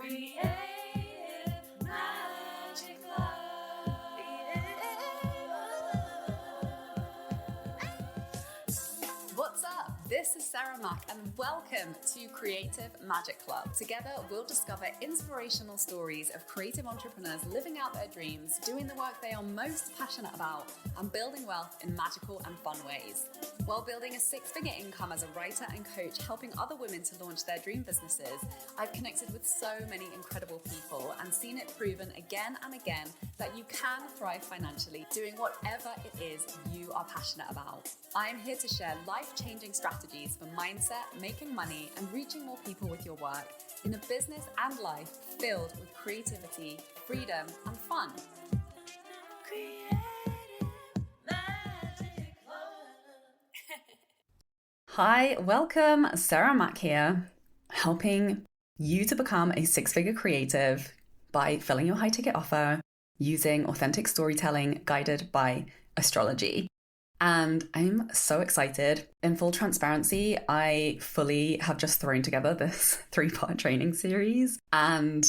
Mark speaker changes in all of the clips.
Speaker 1: Creative Magic Club.
Speaker 2: What's up? This is Sarah Mack and welcome to Creative Magic Club. Together we'll discover inspirational stories of creative entrepreneurs living out their dreams, doing the work they are most passionate about, and building wealth in magical and fun ways. While building a six-figure income as a writer and coach, helping other women to launch their dream businesses, I've connected with so many incredible people and seen it proven again and again that you can thrive financially doing whatever it is you are passionate about. I am here to share life-changing strategies for mindset, making money, and reaching more people with your work in a business and life filled with creativity, freedom, and fun. Hi, welcome. Sarah Mack here, helping you to become a six-figure creative by filling your high-ticket offer using authentic storytelling guided by astrology. And I'm so excited. In full transparency, I fully have just thrown together this 3-part training series, and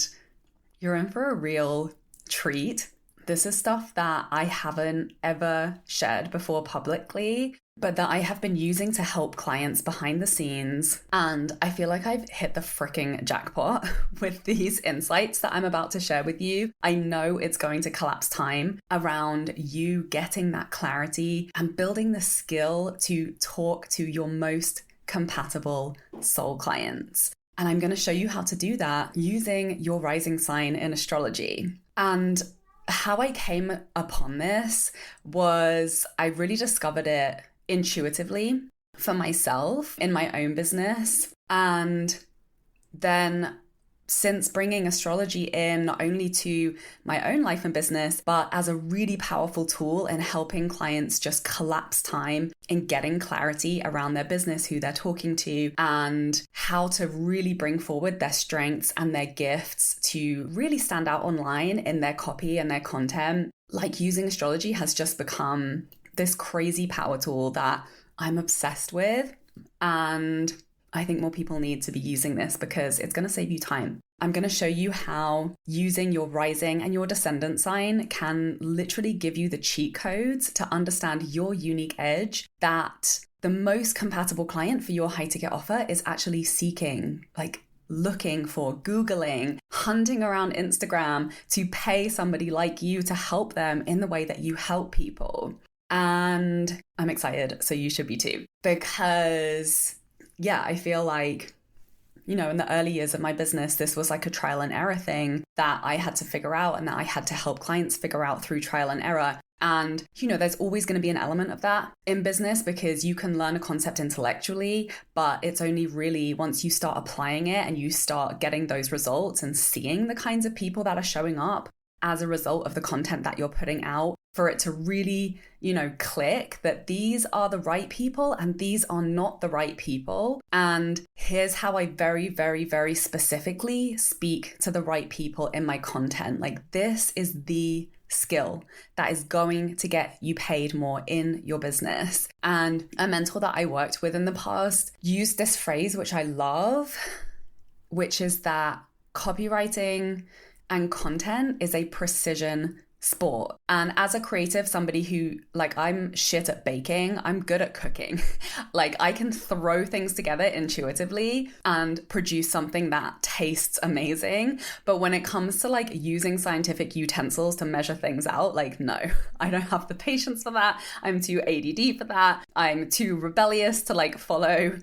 Speaker 2: you're in for a real treat. This is stuff that I haven't ever shared before publicly, but that I have been using to help clients behind the scenes. And I feel like I've hit the freaking jackpot with these insights that I'm about to share with you. I know it's going to collapse time around you getting that clarity and building the skill to talk to your most compatible soul clients. And I'm going to show you how to do that using your rising sign in astrology. And how I came upon this was I really discovered it intuitively for myself in my own business. And then since bringing astrology in not only to my own life and business, but as a really powerful tool in helping clients just collapse time in getting clarity around their business, who they're talking to, and how to really bring forward their strengths and their gifts to really stand out online in their copy and their content. Like, using astrology has just become this crazy power tool that I'm obsessed with. And I think more people need to be using this because it's going to save you time. I'm going to show you how using your rising and your descendant sign can literally give you the cheat codes to understand your unique edge that the most compatible client for your high ticket offer is actually seeking, like looking for, Googling, hunting around Instagram to pay somebody like you to help them in the way that you help people. And I'm excited, so you should be too, because I feel like, in the early years of my business, this was like a trial and error thing that I had to figure out and that I had to help clients figure out through trial and error. And, there's always going to be an element of that in business because you can learn a concept intellectually, but it's only really once you start applying it and you start getting those results and seeing the kinds of people that are showing up as a result of the content that you're putting out, for it to really, click that these are the right people and these are not the right people. And here's how I very, very, very specifically speak to the right people in my content. Like, this is the skill that is going to get you paid more in your business. And a mentor that I worked with in the past used this phrase, which I love, which is that copywriting and content is a precision sport. And as a creative, somebody who, I'm shit at baking, I'm good at cooking. I can throw things together intuitively and produce something that tastes amazing. But when it comes to using scientific utensils to measure things out, no, I don't have the patience for that. I'm too ADD for that. I'm too rebellious to follow,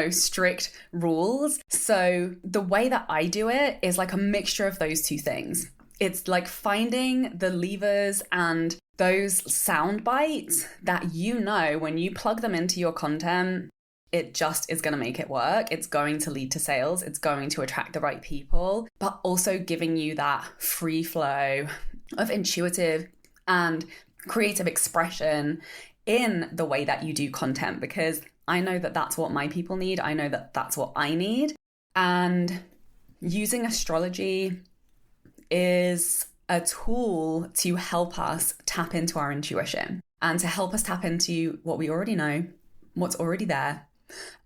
Speaker 2: strict rules. So the way that I do it is a mixture of those two things. It's finding the levers and those sound bites that when you plug them into your content, it just is going to make it work. It's going to lead to sales. It's going to attract the right people, but also giving you that free flow of intuitive and creative expression in the way that you do content, because I know that that's what my people need. I know that that's what I need. And using astrology is a tool to help us tap into our intuition and to help us tap into what we already know, what's already there,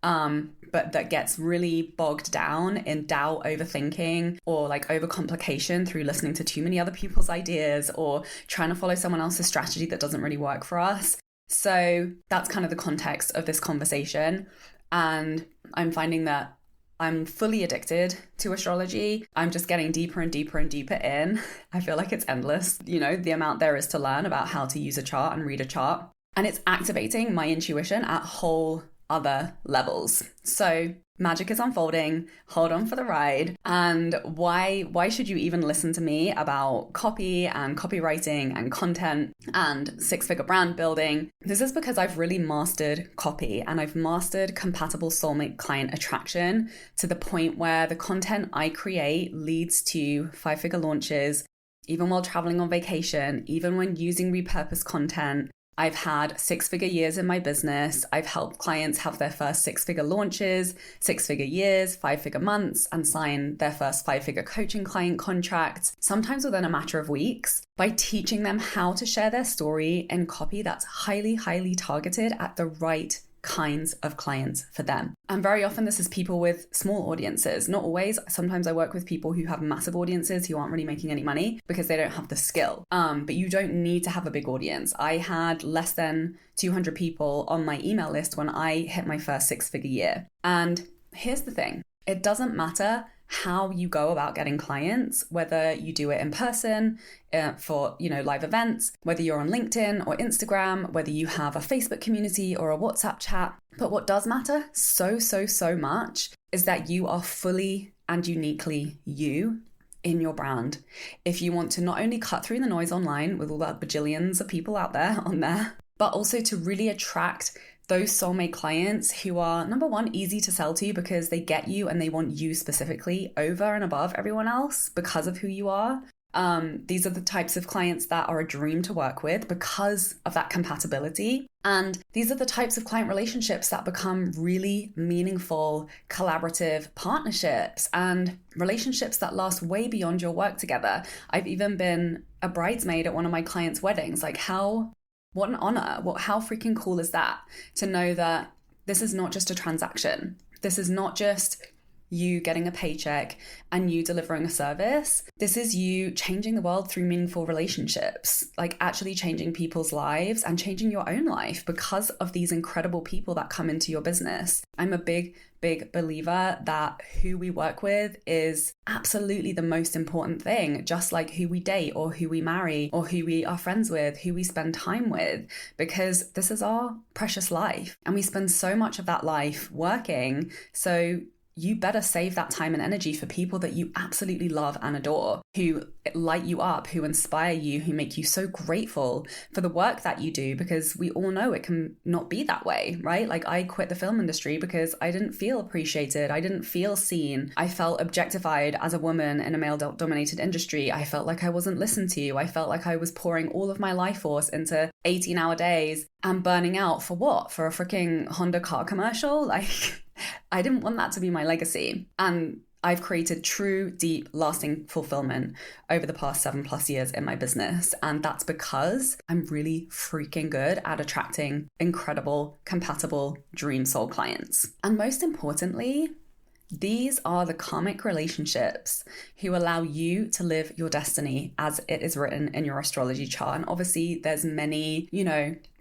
Speaker 2: but that gets really bogged down in doubt, overthinking, or like overcomplication through listening to too many other people's ideas or trying to follow someone else's strategy that doesn't really work for us. So that's kind of the context of this conversation. And I'm finding that I'm fully addicted to astrology. I'm just getting deeper and deeper and deeper in. I feel like it's endless, the amount there is to learn about how to use a chart and read a chart. And it's activating my intuition at whole other levels. So magic is unfolding. Hold on for the ride. And why should you even listen to me about copy and copywriting and content and six-figure brand building? This is because I've really mastered copy and I've mastered compatible soulmate client attraction to the point where the content I create leads to five-figure launches, even while traveling on vacation, even when using repurposed content. I've had six-figure years in my business. I've helped clients have their first six-figure launches, six-figure years, five-figure months, and sign their first five-figure coaching client contracts, sometimes within a matter of weeks, by teaching them how to share their story in copy that's highly, highly targeted at the right kinds of clients for them. And very often this is people with small audiences. Not always. Sometimes I work with people who have massive audiences who aren't really making any money because they don't have the skill. But you don't need to have a big audience. I had less than 200 people on my email list when I hit my first six-figure year. And here's the thing. It doesn't matter how you go about getting clients, whether you do it in person for live events, whether you're on LinkedIn or Instagram, whether you have a Facebook community or a WhatsApp chat. But what does matter so much is that you are fully and uniquely you in your brand. If you want to not only cut through the noise online with all that bajillions of people out there on there, but also to really attract those soulmate clients who are, number one, easy to sell to because they get you and they want you specifically over and above everyone else because of who you are. These are the types of clients that are a dream to work with because of that compatibility. And these are the types of client relationships that become really meaningful, collaborative partnerships and relationships that last way beyond your work together. I've even been a bridesmaid at one of my clients' weddings. What an honor. How freaking cool is that to know that this is not just a transaction. This is not just you getting a paycheck and you delivering a service. This is you changing the world through meaningful relationships, like actually changing people's lives and changing your own life because of these incredible people that come into your business. I'm a big believer that who we work with is absolutely the most important thing, just like who we date or who we marry or who we are friends with, who we spend time with, because this is our precious life and we spend so much of that life working. So you better save that time and energy for people that you absolutely love and adore, who light you up, who inspire you, who make you so grateful for the work that you do, because we all know it can not be that way, right? Like I quit the film industry because I didn't feel appreciated. I didn't feel seen. I felt objectified as a woman in a male-dominated industry. I felt like I wasn't listened to. I felt like I was pouring all of my life force into 18-hour days and burning out for what? For a freaking Honda car commercial? Like, I didn't want that to be my legacy. And I've created true, deep, lasting fulfillment over the past 7+ years in my business. And that's because I'm really freaking good at attracting incredible, compatible dream soul clients. And most importantly, these are the karmic relationships who allow you to live your destiny as it is written in your astrology chart. And obviously there's many,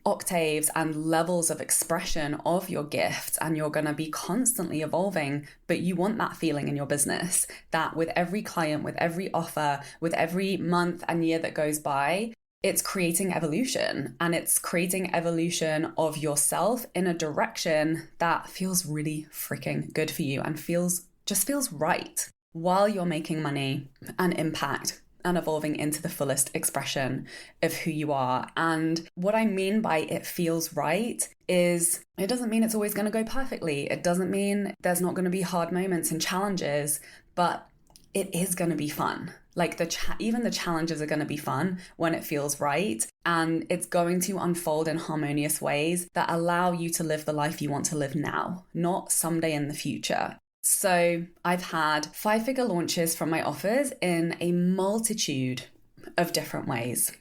Speaker 2: octaves and levels of expression of your gifts, and you're going to be constantly evolving, but you want that feeling in your business that with every client, with every offer, with every month and year that goes by, it's creating evolution, and it's creating evolution of yourself in a direction that feels really freaking good for you and feels right while you're making money and impact and evolving into the fullest expression of who you are. And what I mean by it feels right is it doesn't mean it's always going to go perfectly. It doesn't mean there's not going to be hard moments and challenges, but it is going to be fun. Like even the challenges are going to be fun when it feels right. And it's going to unfold in harmonious ways that allow you to live the life you want to live now, not someday in the future. So I've had 5-figure launches from my offers in a multitude of different ways.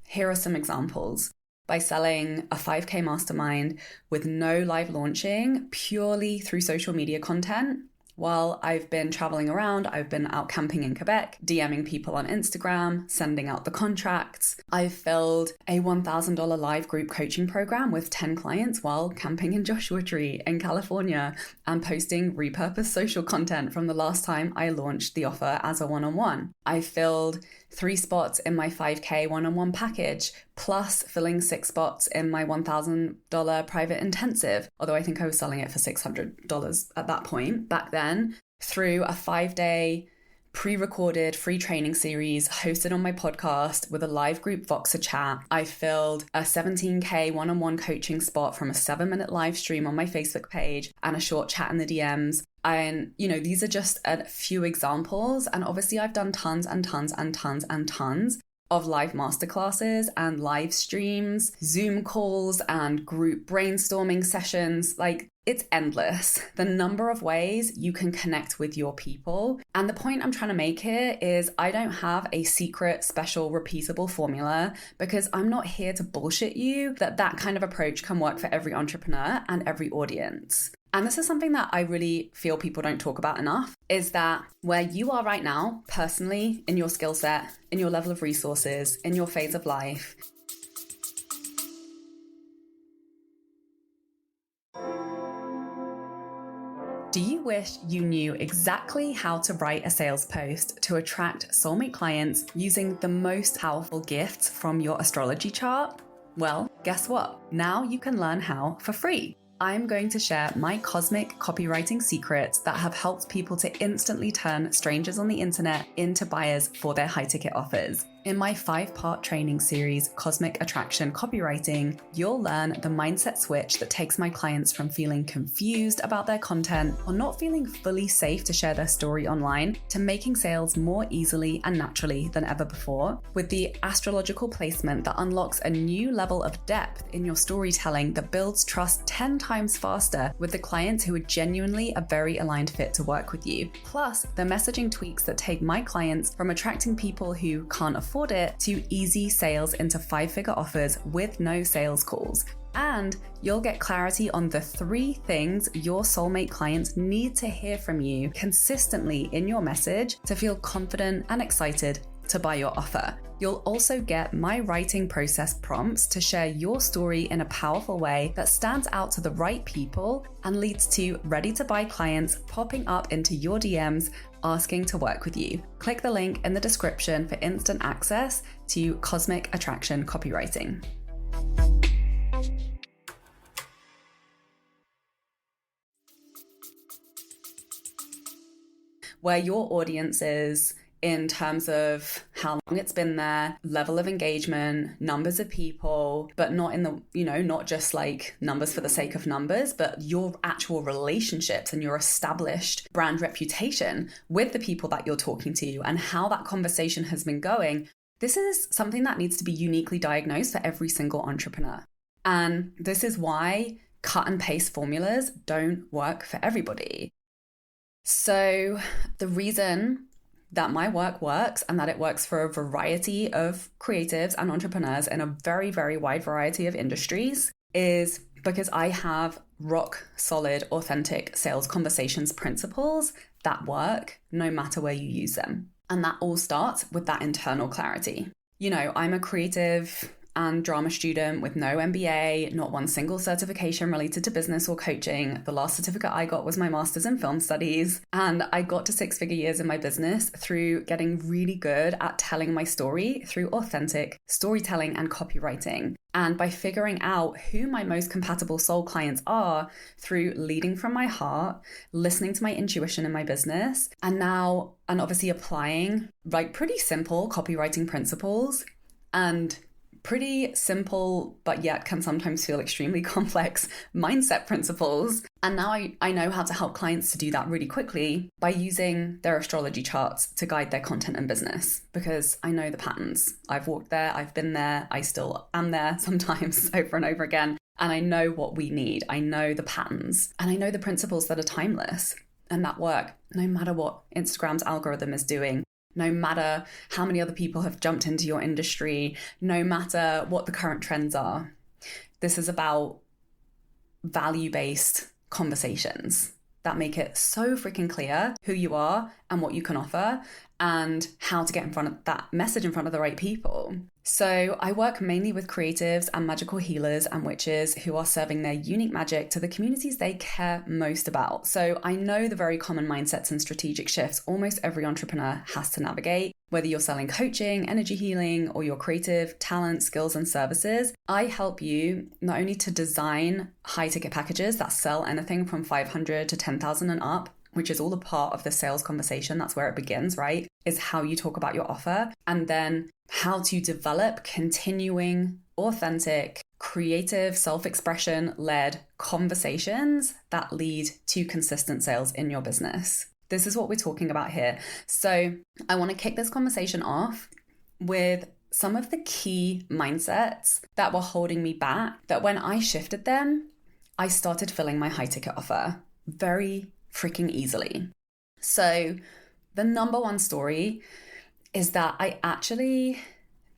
Speaker 2: Here are some examples. by selling a 5K mastermind with no live launching, purely through social media content. While I've been traveling around, I've been out camping in Quebec, DMing people on Instagram, sending out the contracts. I've filled a $1,000 live group coaching program with 10 clients while camping in Joshua Tree in California and posting repurposed social content from the last time I launched the offer as a one-on-one. I filled 3 spots in my 5K one-on-one package, plus filling 6 spots in my $1,000 private intensive, although I think I was selling it for $600 at that point back then, through a 5-day pre-recorded free training series hosted on my podcast with a live group Voxer chat. I filled a 17K one-on-one coaching spot from a 7-minute live stream on my Facebook page and a short chat in the DMs. And, these are just a few examples. And obviously I've done tons and tons and tons and tons of live masterclasses and live streams, Zoom calls and group brainstorming sessions. Like, it's endless, the number of ways you can connect with your people. And the point I'm trying to make here is I don't have a secret, special, repeatable formula, because I'm not here to bullshit you that kind of approach can work for every entrepreneur and every audience. And this is something that I really feel people don't talk about enough, is that where you are right now, personally, in your skill set, in your level of resources, in your phase of life, do you wish you knew exactly how to write a sales post to attract soulmate clients using the most powerful gifts from your astrology chart? Well, guess what? Now you can learn how for free. I'm going to share my cosmic copywriting secrets that have helped people to instantly turn strangers on the internet into buyers for their high-ticket offers. In my 5-part training series, Cosmic Attraction Copywriting, you'll learn the mindset switch that takes my clients from feeling confused about their content or not feeling fully safe to share their story online to making sales more easily and naturally than ever before, with the astrological placement that unlocks a new level of depth in your storytelling that builds trust 10 times faster with the clients who are genuinely a very aligned fit to work with you. Plus, the messaging tweaks that take my clients from attracting people who can't afford it to easy sales into 5-figure offers with no sales calls. And you'll get clarity on the 3 things your soulmate clients need to hear from you consistently in your message to feel confident and excited to buy your offer. You'll also get my writing process prompts to share your story in a powerful way that stands out to the right people and leads to ready-to-buy clients popping up into your DMs asking to work with you. Click the link in the description for instant access to Cosmic Attraction Copywriting. Where your audience is in terms of how long it's been there, level of engagement, numbers of people, but not in the, not just like numbers for the sake of numbers, but your actual relationships and your established brand reputation with the people that you're talking to and how that conversation has been going. This is something that needs to be uniquely diagnosed for every single entrepreneur. And this is why cut and paste formulas don't work for everybody. So the reason that my work works and that it works for a variety of creatives and entrepreneurs in a very, very wide variety of industries is because I have rock solid, authentic sales conversations principles that work no matter where you use them. And that all starts with that internal clarity. I'm a creative and drama student with no MBA, not one single certification related to business or coaching. The last certificate I got was my master's in film studies. And I got to 6-figure years in my business through getting really good at telling my story through authentic storytelling and copywriting. And by figuring out who my most compatible soul clients are through leading from my heart, listening to my intuition in my business, and obviously applying pretty simple copywriting principles and pretty simple, but yet can sometimes feel extremely complex mindset principles. And now I know how to help clients to do that really quickly by using their astrology charts to guide their content and business, because I know the patterns. I've walked there, I've been there, I still am there sometimes over and over again. And I know what we need. I know the patterns and I know the principles that are timeless and that work no matter what Instagram's algorithm is doing. No matter how many other people have jumped into your industry, no matter what the current trends are. This is about value-based conversations that make it so freaking clear who you are and what you can offer and how to get in front of that message in front of the right people. So I work mainly with creatives and magical healers and witches who are serving their unique magic to the communities they care most about. So I know the very common mindsets and strategic shifts almost every entrepreneur has to navigate. Whether you're selling coaching, energy healing, or your creative talent, skills, and services, I help you not only to design high ticket packages that sell anything from 500 to 10,000 and up, which is all a part of the sales conversation. That's where it begins, right? Is how you talk about your offer, and then how to develop continuing, authentic, creative, self-expression led conversations that lead to consistent sales in your business. This is what we're talking about here. So I want to kick this conversation off with some of the key mindsets that were holding me back, that when I shifted them, I started filling my high ticket offer very freaking easily. So the number one story is that I actually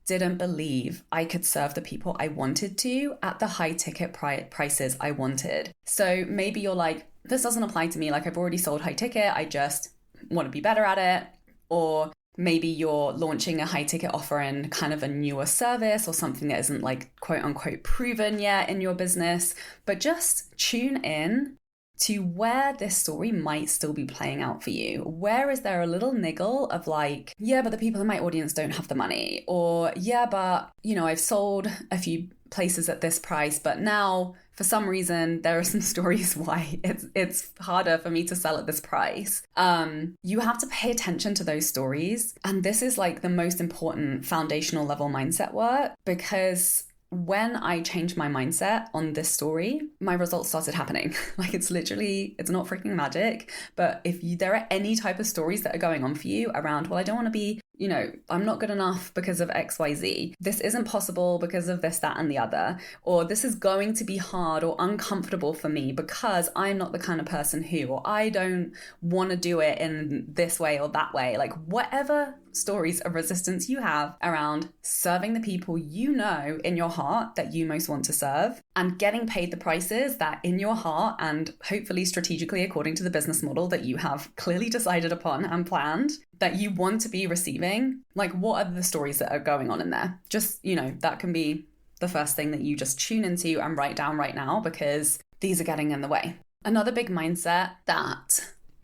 Speaker 2: didn't believe I could serve the people I wanted to at the high ticket prices I wanted. So maybe you're like, this doesn't apply to me. Like, I've already sold high ticket. I just want to be better at it. Or maybe you're launching a high ticket offer in kind of a newer service or something that isn't like quote unquote proven yet in your business. But just tune in to where this story might still be playing out for you. Where is there a little niggle of like, yeah, but the people in my audience don't have the money, or yeah, but I've sold a few places at this price, but now for some reason there are some stories why it's harder for me to sell at this price. You have to pay attention to those stories, and this is like the most important foundational level mindset work, because when I changed my mindset on this story, my results started happening. Like, it's not freaking magic, but if there are any type of stories that are going on for you around, well, I don't want to be, I'm not good enough because of XYZ. This isn't possible because of this, that, and the other. Or this is going to be hard or uncomfortable for me because I'm not the kind of person who, or I don't want to do it in this way or that way. Like, whatever stories of resistance you have around serving the people you know in your heart that you most want to serve, and getting paid the prices that in your heart and hopefully strategically according to the business model that you have clearly decided upon and planned that you want to be receiving. Like, what are the stories that are going on in there? Just, that can be the first thing that you just tune into and write down right now, because these are getting in the way. Another big mindset that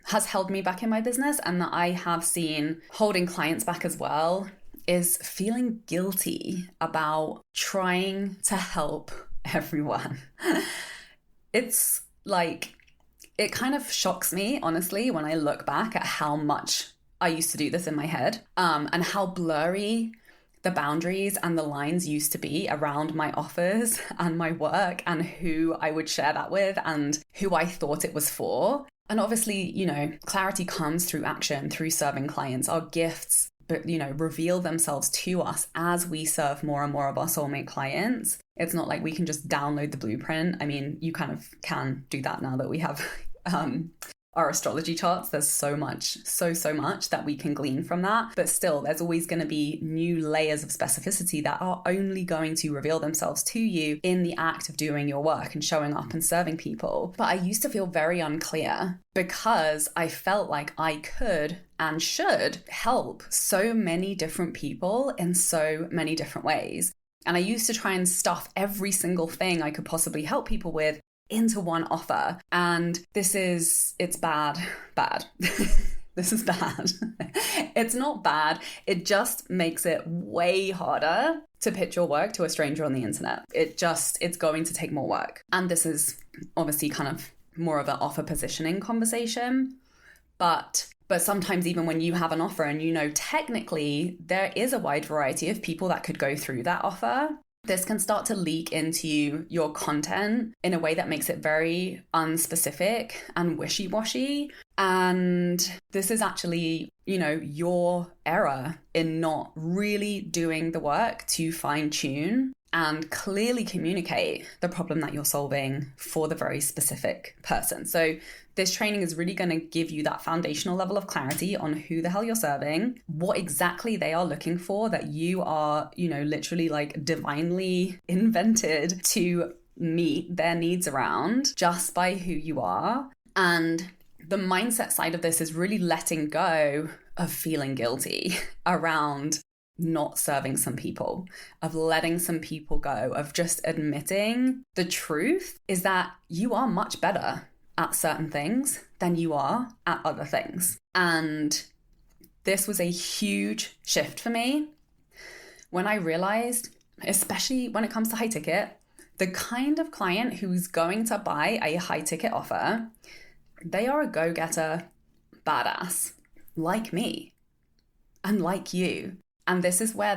Speaker 2: has held me back in my business, and that I have seen holding clients back as well, is feeling guilty about trying to help everyone. It's like, it kind of shocks me, honestly, when I look back at how much I used to do this in my head, and how blurry the boundaries and the lines used to be around my offers and my work and who I would share that with and who I thought it was for. And obviously, clarity comes through action, through serving clients. Our gifts, reveal themselves to us as we serve more and more of our soulmate clients. It's not like we can just download the blueprint. I mean, you kind of can do that now that we have our astrology charts. There's so much that we can glean from that. But still, there's always going to be new layers of specificity that are only going to reveal themselves to you in the act of doing your work and showing up and serving people. But I used to feel very unclear because I felt like I could and should help so many different people in so many different ways. And I used to try and stuff every single thing I could possibly help people with into one offer. And it's bad. This is bad. It's not bad. It just makes it way harder to pitch your work to a stranger on the internet. It's going to take more work. And this is obviously kind of more of an offer positioning conversation. But sometimes even when you have an offer and technically there is a wide variety of people that could go through that offer, this can start to leak into your content in a way that makes it very unspecific and wishy-washy. And this is actually, your error in not really doing the work to fine-tune and clearly communicate the problem that you're solving for the very specific person. So this training is really going to give you that foundational level of clarity on who the hell you're serving, what exactly they are looking for, that you are, literally like divinely invented to meet their needs around just by who you are. And the mindset side of this is really letting go of feeling guilty around not serving some people, of letting some people go, of just admitting the truth is that you are much better at certain things than you are at other things. And this was a huge shift for me when I realized, especially when it comes to high ticket, the kind of client who's going to buy a high ticket offer, they are a go-getter badass like me and like you. And this is where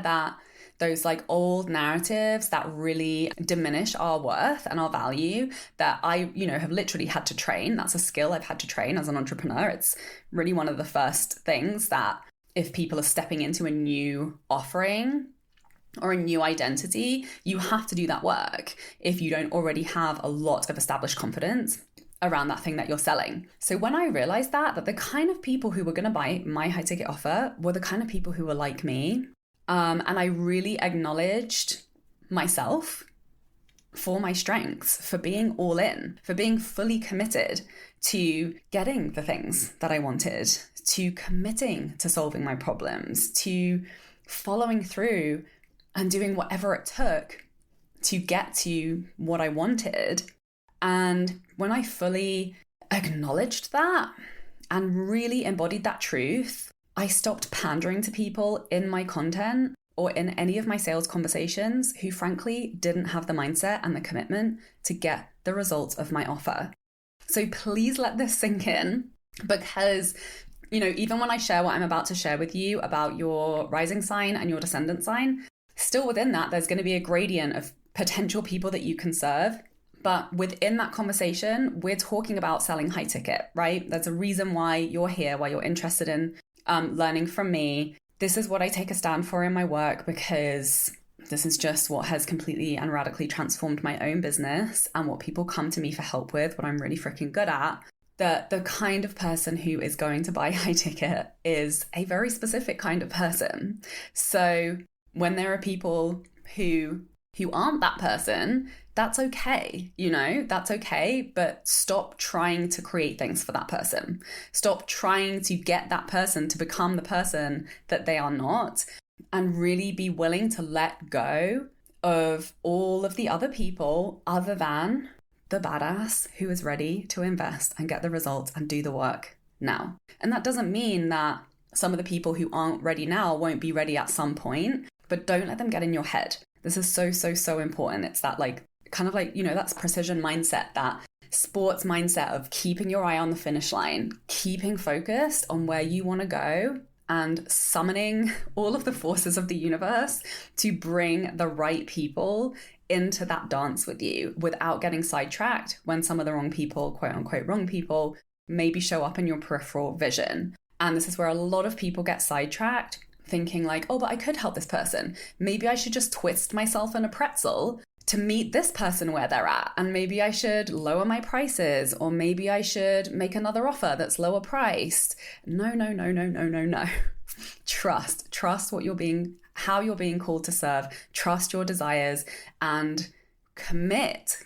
Speaker 2: those like old narratives that really diminish our worth and our value that I, have literally had to train. That's a skill I've had to train as an entrepreneur. It's really one of the first things that if people are stepping into a new offering or a new identity, you have to do that work if you don't already have a lot of established confidence around that thing that you're selling. So when I realized that the kind of people who were going to buy my high ticket offer were the kind of people who were like me, and I really acknowledged myself for my strengths, for being all in, for being fully committed to getting the things that I wanted, to committing to solving my problems, to following through and doing whatever it took to get to what I wanted. And when I fully acknowledged that and really embodied that truth, I stopped pandering to people in my content or in any of my sales conversations who frankly didn't have the mindset and the commitment to get the results of my offer. So please let this sink in, because even when I share what I'm about to share with you about your rising sign and your descendant sign, still within that, there's going to be a gradient of potential people that you can serve. But within that conversation, we're talking about selling high ticket, right? There's a reason why you're here, why you're interested in learning from me. This is what I take a stand for in my work, because this is just what has completely and radically transformed my own business and what people come to me for help with, what I'm really freaking good at. The kind of person who is going to buy high ticket is a very specific kind of person. So when there are people who aren't that person, that's okay, that's okay, but stop trying to create things for that person. Stop trying to get that person to become the person that they are not, and really be willing to let go of all of the other people other than the badass who is ready to invest and get the results and do the work now. And that doesn't mean that some of the people who aren't ready now won't be ready at some point, but don't let them get in your head. This is so, so, so important. It's that that's precision mindset, that sports mindset of keeping your eye on the finish line, keeping focused on where you want to go, and summoning all of the forces of the universe to bring the right people into that dance with you without getting sidetracked when some of the wrong people, quote unquote wrong people, maybe show up in your peripheral vision. And this is where a lot of people get sidetracked, thinking like, oh, but I could help this person. Maybe I should just twist myself in a pretzel to meet this person where they're at. And maybe I should lower my prices, or maybe I should make another offer that's lower priced. No. Trust how you're being called to serve, trust your desires, and commit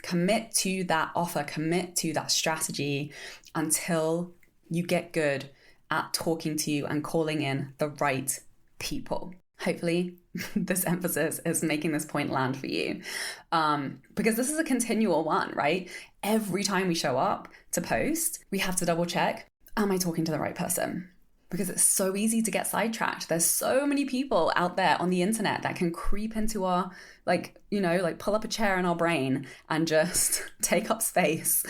Speaker 2: to that offer, commit to that strategy until you get good at talking to and calling in the right people. Hopefully this emphasis is making this point land for you, because this is a continual one, right? Every time we show up to post, we have to double check, am I talking to the right person? Because it's so easy to get sidetracked. There's so many people out there on the internet that can creep into our, pull up a chair in our brain and just take up space.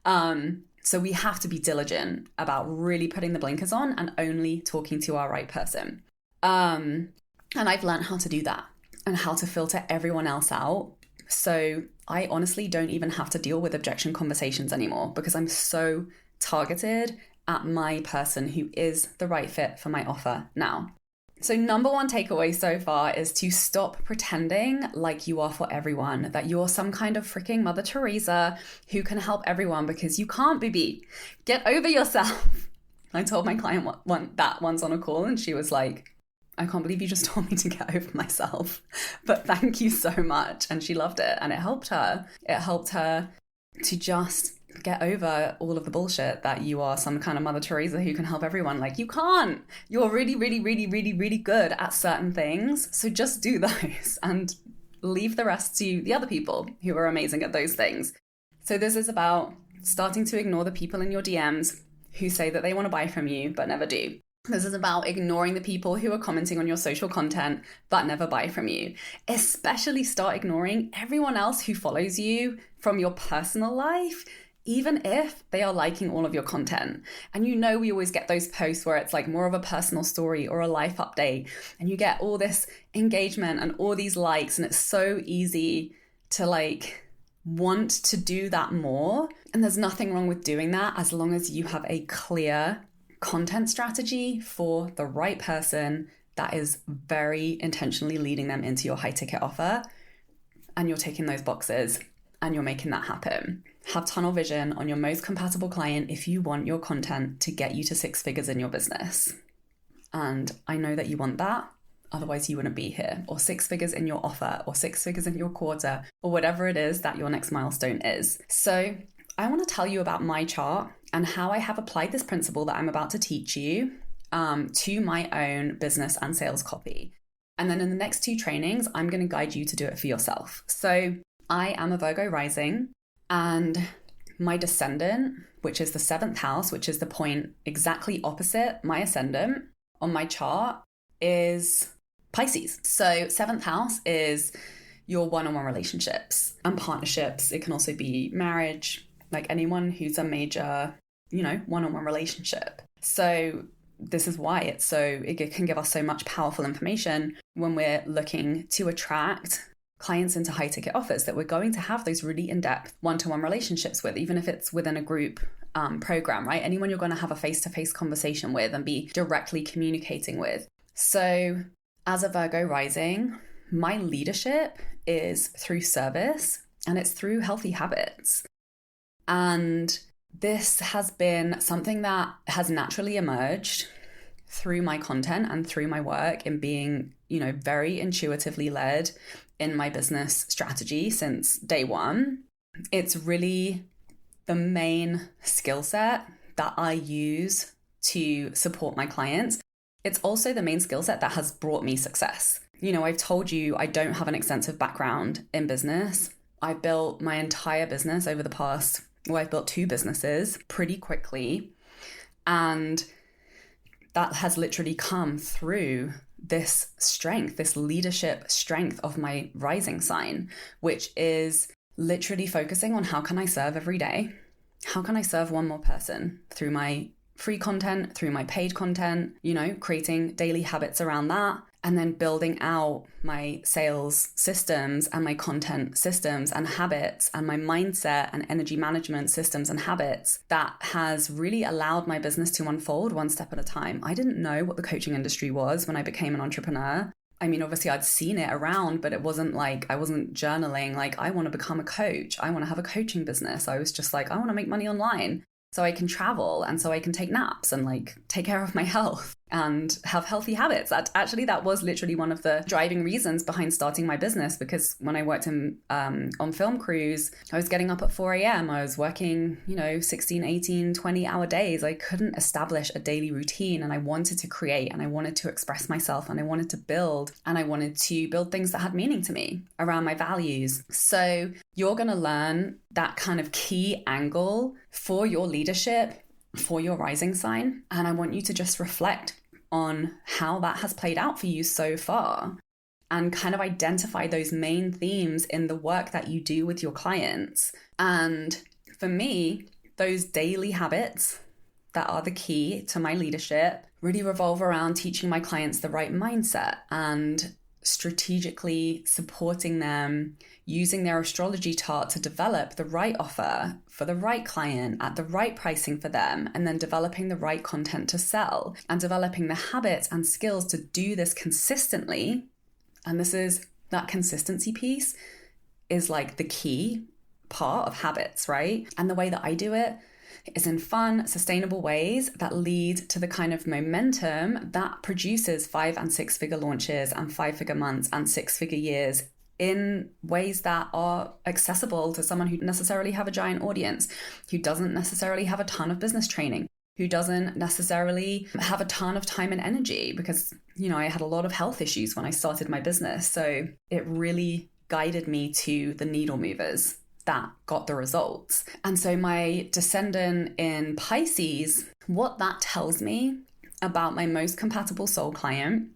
Speaker 2: So we have to be diligent about really putting the blinkers on and only talking to our right person. And I've learned how to do that and how to filter everyone else out. So I honestly don't even have to deal with objection conversations anymore, because I'm so targeted at my person who is the right fit for my offer now. So number one takeaway so far is to stop pretending like you are for everyone, that you're some kind of freaking Mother Teresa who can help everyone, because you can't, baby. Get over yourself. I told my client that once on a call, and she was like, I can't believe you just told me to get over myself, but thank you so much. And she loved it. And it helped her. It helped her to just get over all of the bullshit that you are some kind of Mother Teresa who can help everyone. Like, you can't. You're really, really, really, really, really good at certain things. So just do those and leave the rest to the other people who are amazing at those things. So this is about starting to ignore the people in your DMs who say that they want to buy from you but never do. This is about ignoring the people who are commenting on your social content but never buy from you. Especially start ignoring everyone else who follows you from your personal life, even if they are liking all of your content. And you know, we always get those posts where it's like more of a personal story or a life update, and you get all this engagement and all these likes, and it's so easy to like want to do that more. And there's nothing wrong with doing that as long as you have a clear content strategy for the right person that is very intentionally leading them into your high ticket offer, and you're ticking those boxes and you're making that happen. Have tunnel vision on your most compatible client if you want your content to get you to 6 figures in your business. And I know that you want that, otherwise you wouldn't be here. Or 6 figures in your offer, or 6 figures in your quarter, or whatever it is that your next milestone is. So I want to tell you about my chart and how I have applied this principle that I'm about to teach you to my own business and sales copy. And then in the next 2 trainings, I'm going to guide you to do it for yourself. So I am a Virgo rising, and my descendant, which is the 7th house, which is the point exactly opposite my ascendant on my chart, is Pisces. So 7th house is your one-on-one relationships and partnerships. It can also be marriage, like anyone who's a major, one-on-one relationship. So this is why it can give us so much powerful information when we're looking to attract clients into high ticket offers, that we're going to have those really in-depth one-to-one relationships with, even if it's within a group program, right? Anyone you're going to have a face-to-face conversation with and be directly communicating with. So as a Virgo rising, my leadership is through service and it's through healthy habits. And this has been something that has naturally emerged through my content and through my work in being, very intuitively led in my business strategy since day one. It's really the main skill set that I use to support my clients. It's also the main skill set that has brought me success. I've told you I don't have an extensive background in business. I built my entire business over the past, I've built 2 businesses pretty quickly. And that has literally come through this strength, this leadership strength of my rising sign, which is literally focusing on how can I serve every day? How can I serve one more person through my free content, through my paid content, creating daily habits around that, and then building out my sales systems and my content systems and habits and my mindset and energy management systems and habits that has really allowed my business to unfold one step at a time. I didn't know what the coaching industry was when I became an entrepreneur. I mean, obviously I'd seen it around, but it wasn't like, I wasn't journaling like, I want to become a coach. I want to have a coaching business. I was just like, I want to make money online so I can travel and so I can take naps and like take care of my health and have healthy habits. That was literally one of the driving reasons behind starting my business, because when I worked on film crews, I was getting up at 4 a.m. I was working, 16, 18, 20-hour days. I couldn't establish a daily routine, and I wanted to create and I wanted to express myself and I wanted to build, and I wanted to build things that had meaning to me around my values. So you're going to learn that kind of key angle for your leadership, for your rising sign. And I want you to just reflect on how that has played out for you so far and kind of identify those main themes in the work that you do with your clients. And for me, those daily habits that are the key to my leadership really revolve around teaching my clients the right mindset and strategically supporting them using their astrology chart to develop the right offer for the right client at the right pricing for them, and then developing the right content to sell and developing the habits and skills to do this consistently. And that consistency piece is like the key part of habits, right? And the way that I do it, is in fun, sustainable ways that lead to the kind of momentum that produces 5 and 6 figure launches and 5-figure months and 6-figure years in ways that are accessible to someone who necessarily have a giant audience, who doesn't necessarily have a ton of business training, who doesn't necessarily have a ton of time and energy, because, I had a lot of health issues when I started my business. So it really guided me to the needle movers that got the results. And so my descendant in Pisces, what that tells me about my most compatible soul client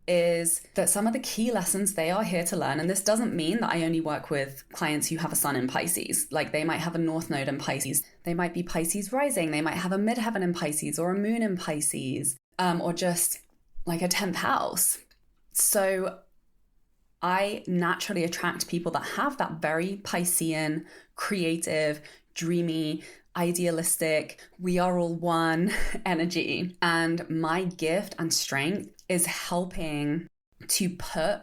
Speaker 2: is that some of the key lessons they are here to learn, and this doesn't mean that I only work with clients who have a sun in Pisces. Like, they might have a north node in Pisces, they might be Pisces rising, they might have a midheaven in Pisces or a moon in Pisces, or just like a 10th house. So I naturally attract people that have that very Piscean, creative, dreamy, idealistic, we are all one energy. And my gift and strength is helping to put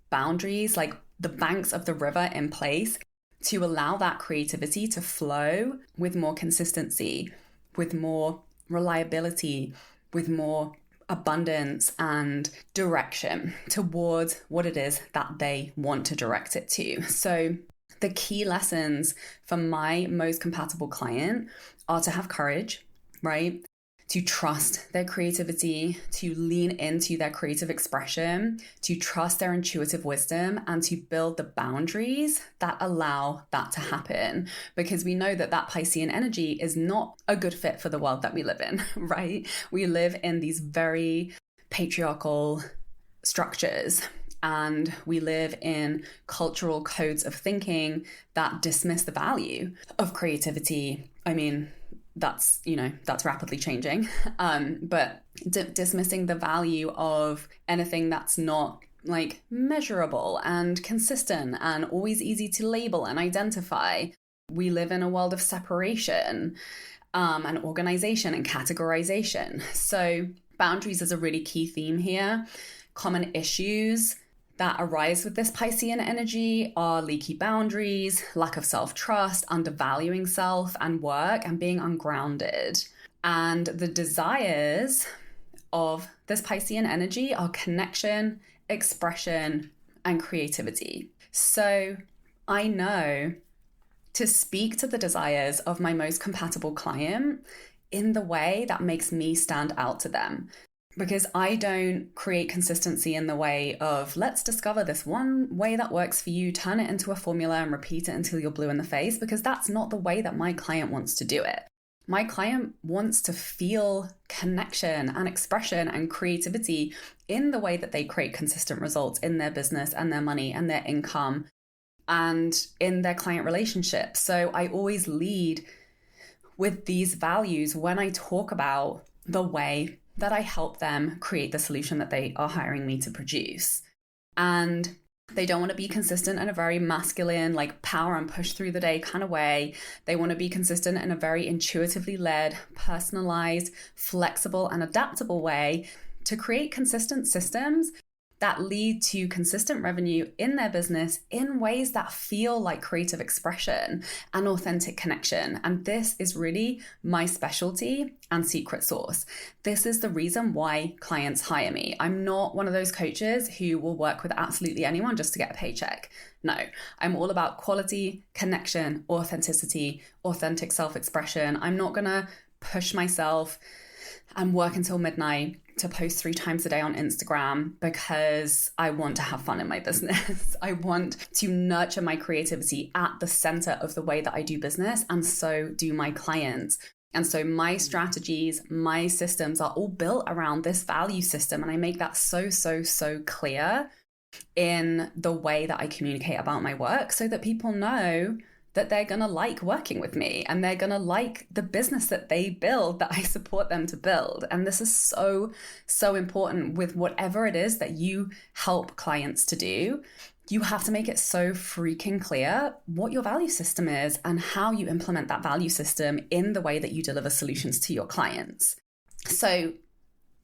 Speaker 2: boundaries, like the banks of the river, in place to allow that creativity to flow with more consistency, with more reliability, with more abundance and direction towards what it is that they want to direct it to. So the key lessons for my most compatible client are to have courage, right? To trust their creativity, to lean into their creative expression, to trust their intuitive wisdom, and to build the boundaries that allow that to happen. Because we know that that Piscean energy is not a good fit for the world that we live in, right? We live in these very patriarchal structures, and we live in cultural codes of thinking that dismiss the value of creativity. I mean, that's rapidly changing. But dismissing the value of anything that's not like measurable and consistent and always easy to label and identify. We live in a world of separation, and organization and categorization. So boundaries is a really key theme here. Common issues that arise with this Piscean energy are leaky boundaries, lack of self-trust, undervaluing self and work, and being ungrounded. And the desires of this Piscean energy are connection, expression, and creativity. So I know to speak to the desires of my most compatible client in the way that makes me stand out to them. Because I don't create consistency in the way of, let's discover this one way that works for you, turn it into a formula and repeat it until you're blue in the face, because that's not the way that my client wants to do it. My client wants to feel connection and expression and creativity in the way that they create consistent results in their business and their money and their income and in their client relationships. So I always lead with these values when I talk about the way that I help them create the solution that they are hiring me to produce. And they don't want to be consistent in a very masculine, like power and push through the day kind of way. They want to be consistent in a very intuitively led, personalized, flexible, and adaptable way to create consistent systems that lead to consistent revenue in their business in ways that feel like creative expression and authentic connection. And this is really my specialty and secret sauce. This is the reason why clients hire me. I'm not one of those coaches who will work with absolutely anyone just to get a paycheck. No, I'm all about quality, connection, authenticity, authentic self-expression. I'm not gonna push myself and work until midnight to post 3 times a day on Instagram because I want to have fun in my business. I want to nurture my creativity at the center of the way that I do business, and so do my clients. And so my strategies, my systems are all built around this value system, and I make that so clear in the way that I communicate about my work so that people know that they're going to like working with me and they're going to like the business that they build, that I support them to build. And this is so important with whatever it is that you help clients to do. You have to make it so freaking clear what your value system is and how you implement that value system in the way that you deliver solutions to your clients. So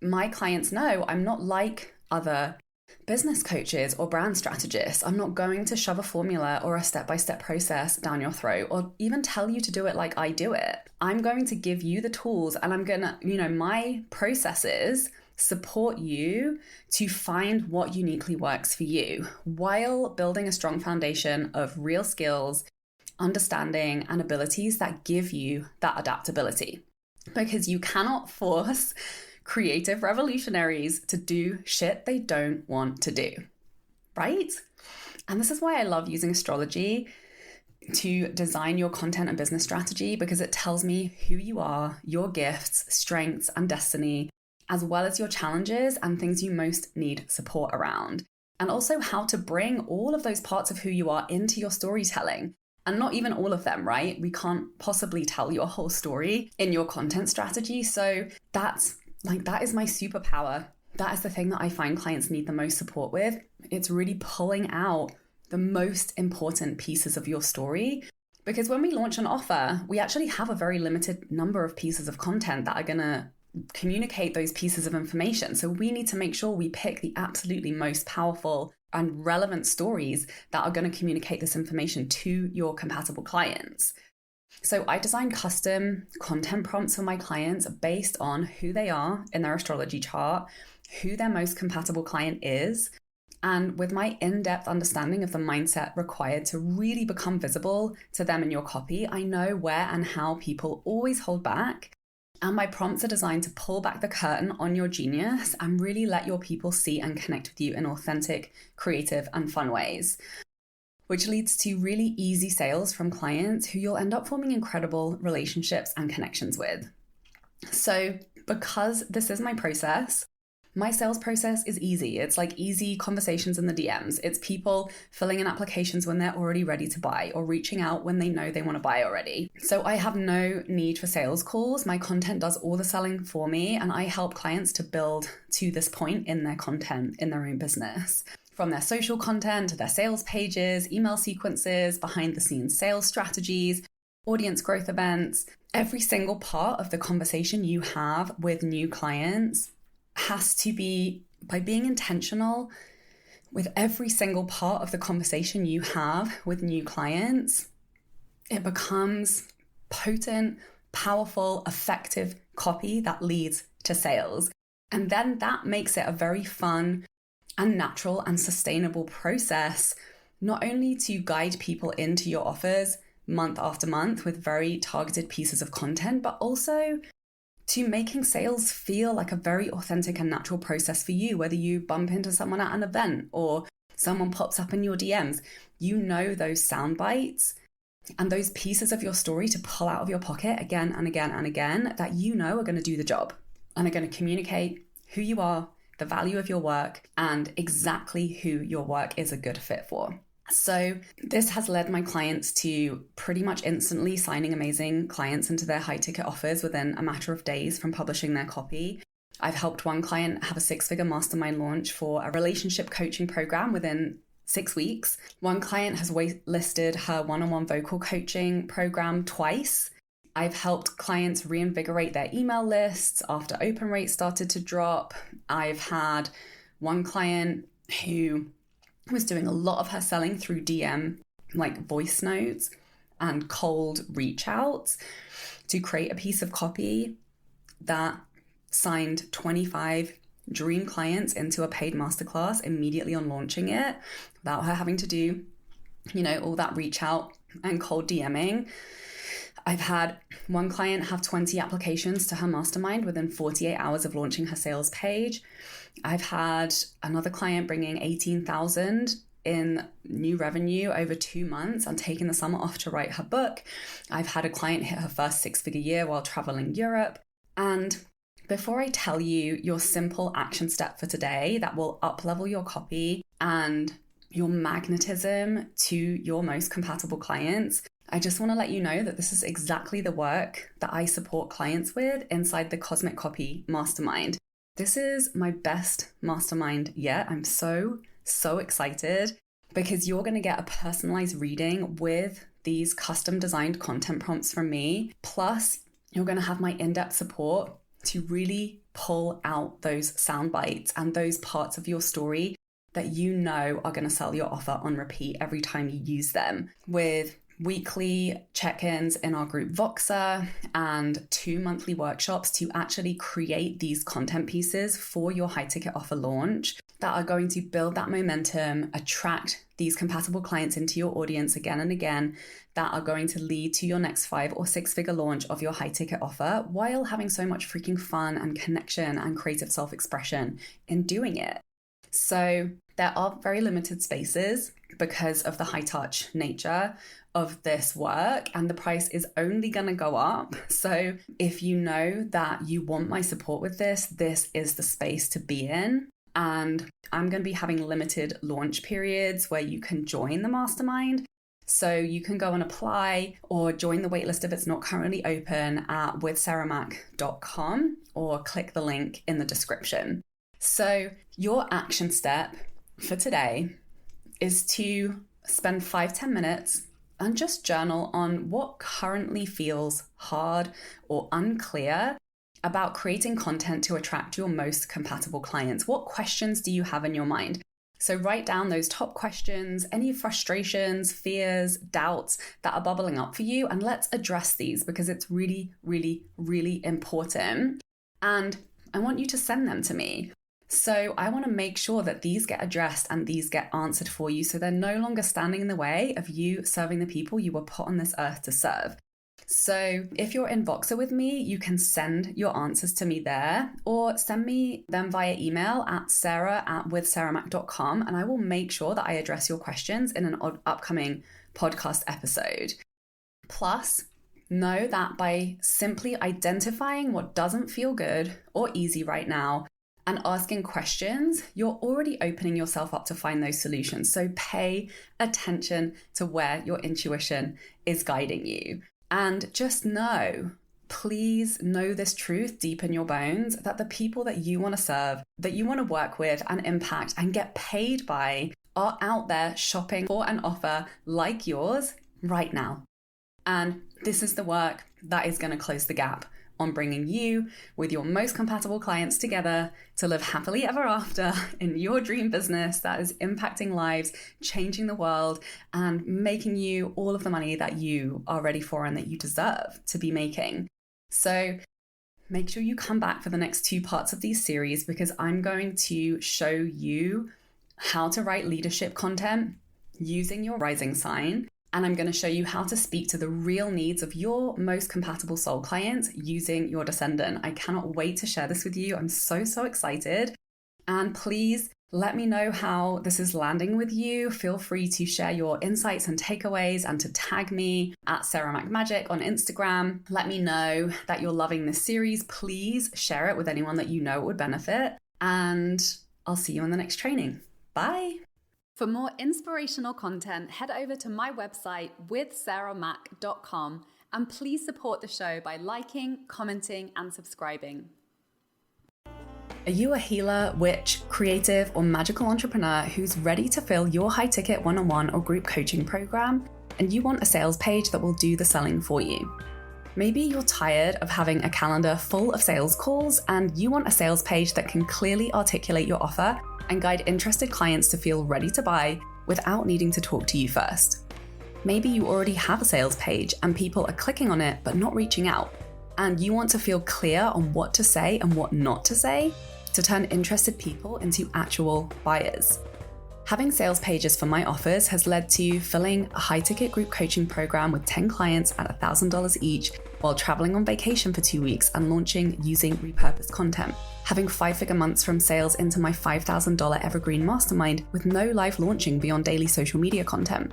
Speaker 2: my clients know I'm not like other business coaches or brand strategists. I'm not going to shove a formula or a step-by-step process down your throat or even tell you to do it like I do it. I'm going to give you the tools, and I'm gonna, my processes support you to find what uniquely works for you while building a strong foundation of real skills, understanding, and abilities that give you that adaptability. Because you cannot force creative revolutionaries to do shit they don't want to do, right? And this is why I love using astrology to design your content and business strategy, because it tells me who you are, your gifts, strengths, and destiny, as well as your challenges and things you most need support around. And also how to bring all of those parts of who you are into your storytelling. And not even all of them, right? We can't possibly tell your whole story in your content strategy. So that is my superpower. That is the thing that I find clients need the most support with. It's really pulling out the most important pieces of your story. Because when we launch an offer, we actually have a very limited number of pieces of content that are going to communicate those pieces of information. So we need to make sure we pick the absolutely most powerful and relevant stories that are going to communicate this information to your compatible clients. So I design custom content prompts for my clients based on who they are in their astrology chart, who their most compatible client is, and with my in-depth understanding of the mindset required to really become visible to them in your copy, I know where and how people always hold back. And my prompts are designed to pull back the curtain on your genius and really let your people see and connect with you in authentic, creative, and fun ways, which leads to really easy sales from clients who you'll end up forming incredible relationships and connections with. So because this is my process, my sales process is easy. It's like easy conversations in the DMs. It's people filling in applications when they're already ready to buy or reaching out when they know they want to buy already. So I have no need for sales calls. My content does all the selling for me, and I help clients to build to this point in their content in their own business. From their social content to their sales pages, email sequences, behind the scenes sales strategies, audience growth events, every single part of the conversation you have with new clients has to be, by being intentional with every single part of the conversation you have with new clients, it becomes potent, powerful, effective copy that leads to sales. And then that makes it a very fun and natural and sustainable process, not only to guide people into your offers month after month with very targeted pieces of content, but also to making sales feel like a very authentic and natural process for you, whether you bump into someone at an event or someone pops up in your DMs. You know those sound bites and those pieces of your story to pull out of your pocket again and again and again that you know are going to do the job and are going to communicate who you are, the value of your work, and exactly who your work is a good fit for. So this has led my clients to pretty much instantly signing amazing clients into their high ticket offers within a matter of days from publishing their copy. I've helped one client have a 6-figure mastermind launch for a relationship coaching program within 6 weeks. One client has waitlisted her one-on-one vocal coaching program twice. I've helped clients reinvigorate their email lists after open rates started to drop. I've had one client who was doing a lot of her selling through DM, like voice notes and cold reach outs, to create a piece of copy that signed 25 dream clients into a paid masterclass immediately on launching it without her having to do, all that reach out and cold DMing. I've had one client have 20 applications to her mastermind within 48 hours of launching her sales page. I've had another client bringing 18,000 in new revenue over 2 months and taking the summer off to write her book. I've had a client hit her first 6-figure year while traveling Europe. And before I tell you your simple action step for today that will up-level your copy and your magnetism to your most compatible clients, I just want to let you know that this is exactly the work that I support clients with inside the Cosmic Copy Mastermind. This is my best mastermind yet. I'm so excited because you're going to get a personalized reading with these custom designed content prompts from me. Plus, you're going to have my in-depth support to really pull out those sound bites and those parts of your story that you know are going to sell your offer on repeat every time you use them, with weekly check-ins in our group Voxer and 2 monthly workshops to actually create these content pieces for your high ticket offer launch that are going to build that momentum, attract these compatible clients into your audience again and again, that are going to lead to your next 5 or 6 figure launch of your high ticket offer while having so much freaking fun and connection and creative self-expression in doing it. So there are very limited spaces because of the high touch nature of this work, and the price is only going to go up. So if you know that you want my support with this, this is the space to be in. And I'm going to be having limited launch periods where you can join the mastermind. So you can go and apply or join the waitlist if it's not currently open at withsarahmac.com, or click the link in the description. So your action step for today is to spend 5-10 minutes and just journal on what currently feels hard or unclear about creating content to attract your most compatible clients. What questions do you have in your mind? So write down those top questions, any frustrations, fears, doubts that are bubbling up for you, and let's address these because it's really, really, really important. And I want you to send them to me. So I want to make sure that these get addressed and these get answered for you, so they're no longer standing in the way of you serving the people you were put on this earth to serve. So if you're in Voxer with me, you can send your answers to me there, or send me them via email at sarah@withsarahmac.com, and I will make sure that I address your questions in an upcoming podcast episode. Plus, know that by simply identifying what doesn't feel good or easy right now and asking questions, you're already opening yourself up to find those solutions. So pay attention to where your intuition is guiding you. And just know, please know this truth deep in your bones, that the people that you want to serve, that you want to work with and impact and get paid by, are out there shopping for an offer like yours right now. And this is the work that is going to close the gap on bringing you with your most compatible clients together to live happily ever after in your dream business that is impacting lives, changing the world, and making you all of the money that you are ready for and that you deserve to be making. So make sure you come back for the next 2 parts of these series, because I'm going to show you how to write leadership content using your rising sign. And I'm going to show you how to speak to the real needs of your most compatible soul clients using your descendant. I cannot wait to share this with you. I'm so, so excited. And please let me know how this is landing with you. Feel free to share your insights and takeaways and to tag me at Sarah Mac Magic on Instagram. Let me know that you're loving this series. Please share it with anyone that you know would benefit. And I'll see you in the next training. Bye. For more inspirational content, head over to my website withsarahmac.com, and please support the show by liking, commenting, and subscribing. Are you a healer, witch, creative, or magical entrepreneur who's ready to fill your high-ticket one-on-one or group coaching program, and you want a sales page that will do the selling for you? Maybe you're tired of having a calendar full of sales calls, and you want a sales page that can clearly articulate your offer and guide interested clients to feel ready to buy without needing to talk to you first. Maybe you already have a sales page and people are clicking on it but not reaching out, and you want to feel clear on what to say and what not to say to turn interested people into actual buyers. Having sales pages for my offers has led to filling a high-ticket group coaching program with 10 clients at $1,000 each while traveling on vacation for 2 weeks and launching using repurposed content. Having 5-figure months from sales into my $5,000 evergreen mastermind with no live launching beyond daily social media content.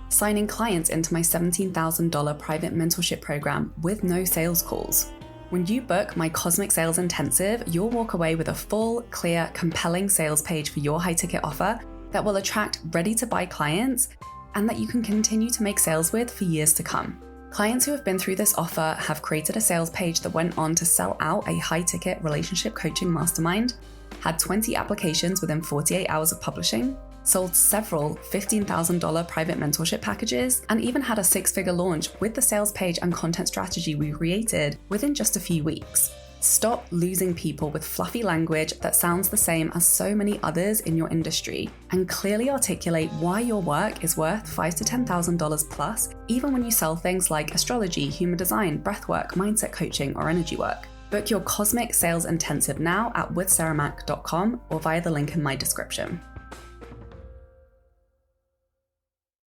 Speaker 2: Signing clients into my $17,000 private mentorship program with no sales calls. When you book my Cosmic Sales Intensive, you'll walk away with a full, clear, compelling sales page for your high-ticket offer that will attract ready-to-buy clients and that you can continue to make sales with for years to come. Clients who have been through this offer have created a sales page that went on to sell out a high-ticket relationship coaching mastermind, had 20 applications within 48 hours of publishing, sold several $15,000 private mentorship packages, and even had a 6-figure launch with the sales page and content strategy we created within just a few weeks. Stop losing people with fluffy language that sounds the same as so many others in your industry, and clearly articulate why your work is worth $5,000 to $10,000 plus, even when you sell things like astrology, human design, breathwork, mindset coaching, or energy work. Book your Cosmic Sales Intensive now at withsarahmac.com or via the link in my description.